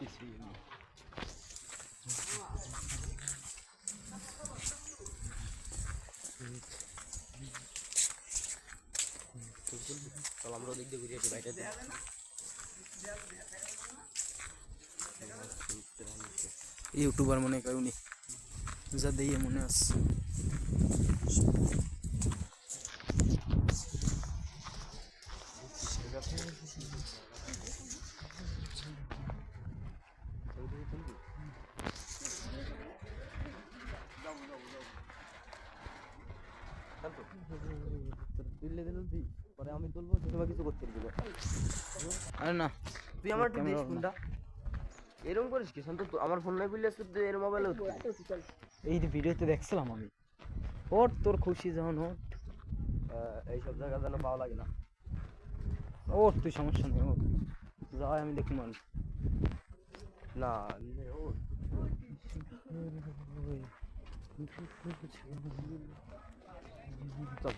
কিছুই নেই। চল আমরা ওদিক দিয়ে ঘুরে আসি বাইরেতে। ইউটিউবার মনে করি যা দিয়ে মনে আছে। তুললে দিল তুই পরে আমি তুলবো, তোমার কিছু করতে দিব। আরে না তুই আমার একটু দিস ফোনটা। এরকম করিস কি সন্ত? আমার ফোন নাই বললে তুই এর মোবাইলে এই যে ভিডিওতে দেখছিলাম আমি। ওর তোর খুশি যখন হোক এইসব জায়গা যেন পাওয়া লাগে না। ওর তুই সমস্যা নেই, ওর যাই আমি দেখি মানুষ না চল।